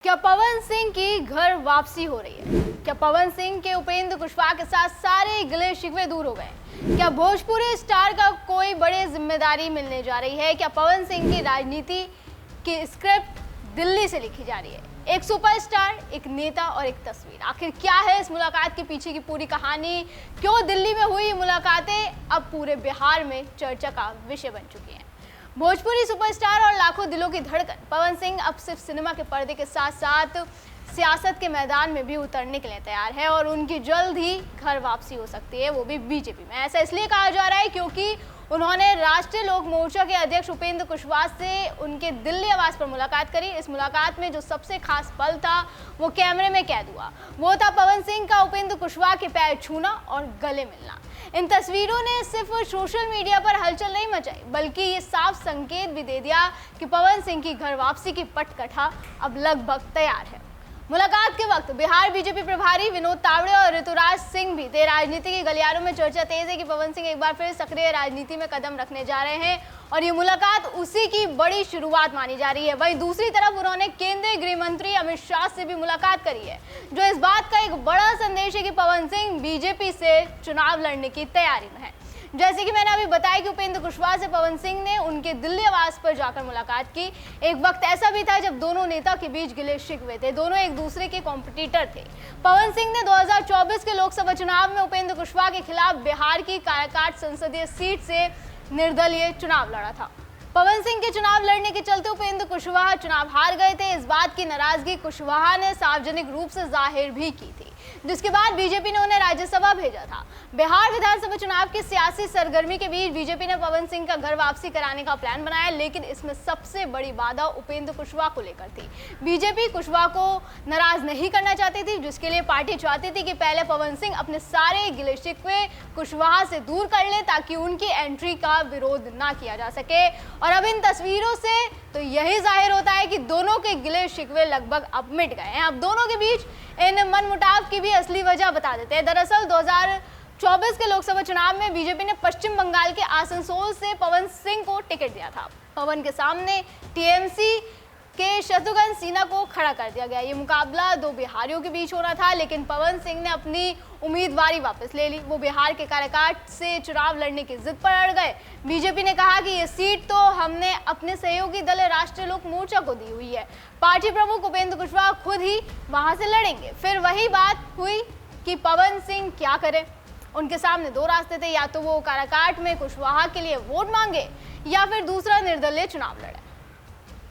क्या पवन सिंह की घर वापसी हो रही है? क्या पवन सिंह के उपेंद्र कुशवाहा के साथ सारे गिले शिकवे दूर हो गए? क्या भोजपुरी स्टार का कोई बड़ी जिम्मेदारी मिलने जा रही है? क्या पवन सिंह की राजनीति की स्क्रिप्ट दिल्ली से लिखी जा रही है? एक सुपरस्टार, एक नेता और एक तस्वीर। आखिर क्या है इस मुलाकात के पीछे की पूरी कहानी? क्यों दिल्ली में हुई मुलाकातें अब पूरे बिहार में चर्चा का विषय बन चुकी हैं? भोजपुरी सुपरस्टार और लाखों दिलों की धड़कन पवन सिंह अब सिर्फ सिनेमा के पर्दे के साथ साथ सियासत के मैदान में भी उतरने के लिए तैयार है और उनकी जल्द ही घर वापसी हो सकती है, वो भी बीजेपी में। ऐसा इसलिए कहा जा रहा है क्योंकि उन्होंने राष्ट्रीय लोक मोर्चा के अध्यक्ष उपेंद्र कुशवाहा से उनके दिल्ली आवास पर मुलाकात करी। इस मुलाकात में जो सबसे खास पल था वो कैमरे में कैद हुआ। वो था पवन सिंह का उपेंद्र कुशवाहा के पैर छूना और गले मिलना। इन तस्वीरों ने सिर्फ सोशल मीडिया पर हलचल नहीं मचाई, बल्कि ये साफ संकेत भी दे दिया कि पवन सिंह की घर वापसी की पटकथा अब लगभग तैयार है। मुलाकात के वक्त बिहार बीजेपी प्रभारी विनोद तावड़े और ऋतुराज सिंह भी थे। राजनीति के गलियारों में चर्चा तेज है कि पवन सिंह एक बार फिर सक्रिय राजनीति में कदम रखने जा रहे हैं और ये मुलाकात उसी की बड़ी शुरुआत मानी जा रही है। वहीं दूसरी तरफ उन्होंने केंद्रीय गृह मंत्री अमित शाह से भी मुलाकात करी है, जो इस बात का एक बड़ा संदेश है कि पवन सिंह बीजेपी से चुनाव लड़ने की तैयारी में है। जैसे कि मैंने अभी बताया कि उपेंद्र कुशवाहा से पवन सिंह ने उनके दिल्ली आवास पर जाकर मुलाकात की। एक वक्त ऐसा भी था जब दोनों नेता के बीच गिले शिकवे थे, दोनों एक दूसरे के कॉम्पिटिटर थे। पवन सिंह ने 2024 के लोकसभा चुनाव में उपेंद्र कुशवाहा के खिलाफ बिहार की काराकाट संसदीय सीट से निर्दलीय चुनाव लड़ा था। पवन सिंह के चुनाव लड़ने के चलते उपेंद्र कुशवाहा चुनाव हार गए थे। इस बात की नाराजगी कुशवाहा ने सार्वजनिक रूप से जाहिर भी की थी, जिसके बाद बीजेपी ने उन्हें राज्यसभा भेजा था। बिहार विधानसभा चुनाव की सियासी सरगर्मी के बीच बीजेपी ने पवन सिंह का घर वापसी कराने का प्लान बनाया, लेकिन इसमें सबसे बड़ी बाधा उपेंद्र कुशवाहा को लेकर थी। बीजेपी कुशवाहा को नाराज नहीं करना चाहती थी, जिसके लिए पार्टी चाहती थी कि पहले पवन सिंह अपने सारे गिले शिकवे कुशवाहा से दूर कर ले ताकि उनकी एंट्री का विरोध ना किया जा सके। और अब इन तस्वीरों से तो यही जाहिर होता है कि दोनों के गिले शिकवे लगभग अब मिट गए हैं। अब दोनों के बीच इन मनमुटाव की भी असली वजह बता देते हैं। दरअसल 2024 के लोकसभा चुनाव में बीजेपी ने पश्चिम बंगाल के आसनसोल से पवन सिंह को टिकट दिया था। पवन के सामने टीएमसी के शत्रुघ्न सिन्हा को खड़ा कर दिया गया। ये मुकाबला दो बिहारियों के बीच होना था, लेकिन पवन सिंह ने अपनी उम्मीदवारी वापस ले ली। वो बिहार के काराकाट से चुनाव लड़ने की जिद पर अड़ गए। बीजेपी ने कहा कि ये सीट तो हमने अपने सहयोगी दल राष्ट्रीय लोक मोर्चा को दी हुई है, पार्टी प्रमुख उपेंद्र कुशवाहा खुद ही वहां से लड़ेंगे। फिर वही बात हुई कि पवन सिंह क्या करें। उनके सामने दो रास्ते थे, या तो वो काराकाट में कुशवाहा के लिए वोट मांगे या फिर दूसरा निर्दलीय चुनाव लड़े।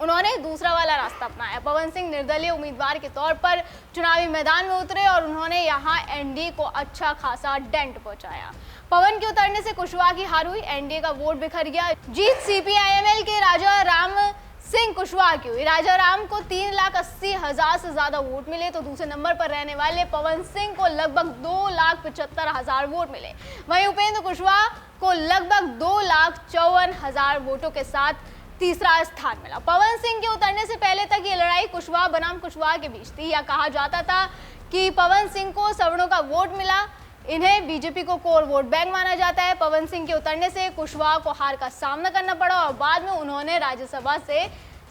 उन्होंने दूसरा वाला रास्ता अपनाया। पवन सिंह निर्दलीय उम्मीदवार के तौर पर चुनावी मैदान में उतरे और उन्होंने यहां एनडीए को अच्छा खासा डेंट पहुंचाया। पवन के उतरने से कुशवाहा की हार हुई, एनडीए का वोट बिखर गया। जीत सीपीआईएमएल के राजा राम सिंह कुशवाहा की हुई। राजा राम को 3,80,000 से ज्यादा वोट मिले, तो दूसरे नंबर पर रहने वाले पवन सिंह को लगभग 2,75,000 वोट मिले। वहीं उपेंद्र कुशवाहा को लगभग 2,54,000 वोटों के साथ तीसरा स्थान मिला। पवन सिंह के उतरने से पहले तक ये लड़ाई कुशवाहा बनाम कुशवाहा के बीच थी। या कहा जाता था कि पवन सिंह को सवर्णों का वोट मिला, इन्हें बीजेपी को कोर वोट बैंक माना जाता है। पवन सिंह के उतरने से कुशवाहा को हार का सामना करना पड़ा और बाद में उन्होंने राज्यसभा से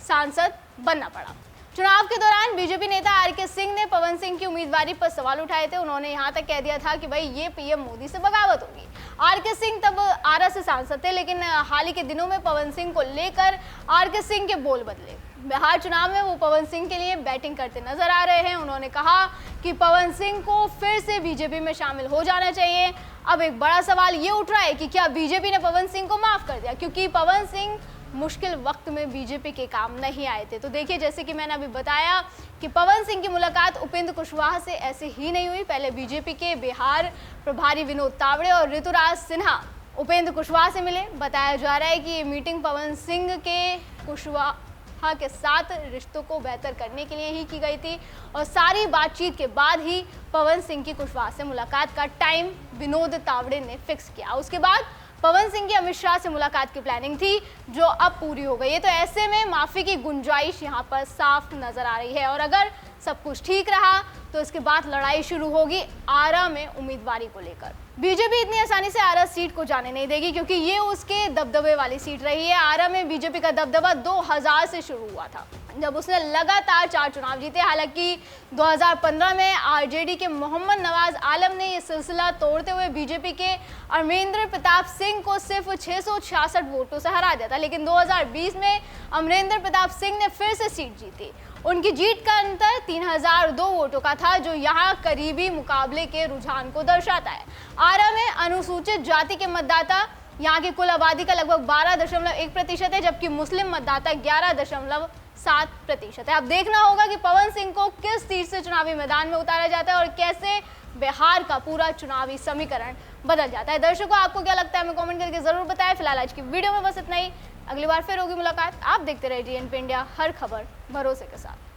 सांसद बनना पड़ा। चुनाव के दौरान बीजेपी नेता आरके सिंह ने पवन सिंह की उम्मीदवारी पर सवाल उठाए थे। उन्होंने यहां तक कह दिया था कि भाई ये पीएम मोदी से बगावत होगी। आरके सिंह तब आरा से सांसद थे, लेकिन हाल ही के दिनों में पवन सिंह को लेकर आरके सिंह के बोल बदले। बिहार चुनाव में वो पवन सिंह के लिए बैटिंग करते नजर आ रहे हैं। उन्होंने कहा कि पवन सिंह को फिर से बीजेपी में शामिल हो जाना चाहिए। अब एक बड़ा सवाल ये उठ रहा है कि क्या बीजेपी ने पवन सिंह को माफ कर दिया, क्योंकि पवन सिंह मुश्किल वक्त में बीजेपी के काम नहीं आए थे। तो देखिए, जैसे कि मैंने अभी बताया कि पवन सिंह की मुलाकात उपेंद्र कुशवाहा से ऐसे ही नहीं हुई। पहले बीजेपी के बिहार प्रभारी विनोद तावड़े और ऋतुराज सिन्हा उपेंद्र कुशवाहा से मिले। बताया जा रहा है कि ये मीटिंग पवन सिंह के कुशवाहा के साथ रिश्तों को बेहतर करने के लिए ही की गई थी और सारी बातचीत के बाद ही पवन सिंह की कुशवाहा से मुलाकात का टाइम विनोद तावड़े ने फिक्स किया। उसके बाद पवन सिंह की अमित शाह से मुलाकात की प्लानिंग थी, जो अब पूरी हो गई है। तो ऐसे में माफी की गुंजाइश यहाँ पर साफ नजर आ रही है और अगर सब कुछ ठीक रहा तो इसके बाद लड़ाई शुरू होगी आरा में उम्मीदवारी को लेकर। बीजेपी इतनी आसानी से आरा सीट को जाने नहीं देगी, क्योंकि ये उसके दबदबे वाली सीट रही है। आरा में बीजेपी का दबदबा 2000 से शुरू हुआ था, जब उसने लगातार 4 चुनाव जीते। हालांकि 2015 में आरजेडी के मोहम्मद नवाज आलम ने यह सिलसिला तोड़ते हुए बीजेपी के अमरेंद्र प्रताप सिंह को सिर्फ 666 वोटों से हरा दिया था। लेकिन 2020 में अमरेंद्र प्रताप सिंह ने फिर से सीट जीती। उनकी जीत का अंतर 3002 वोटों का था, जो यहाँ करीबी मुकाबले के रुझान को दर्शाता है। आरा में अनुसूचित जाति के मतदाता यहाँ की कुल आबादी का लगभग 12.1% है, जबकि मुस्लिम मतदाता 11.7% है। अब देखना होगा कि पवन सिंह को किस सीट से चुनावी मैदान में उतारा जाता है और कैसे बिहार का पूरा चुनावी समीकरण बदल जाता है। दर्शकों, आपको क्या लगता है, हमें कमेंट करके जरूर बताएं। फिलहाल आज की वीडियो में बस इतना ही। अगली बार फिर होगी मुलाकात। आप देखते रहिए DNP इंडिया, हर खबर भरोसे के साथ।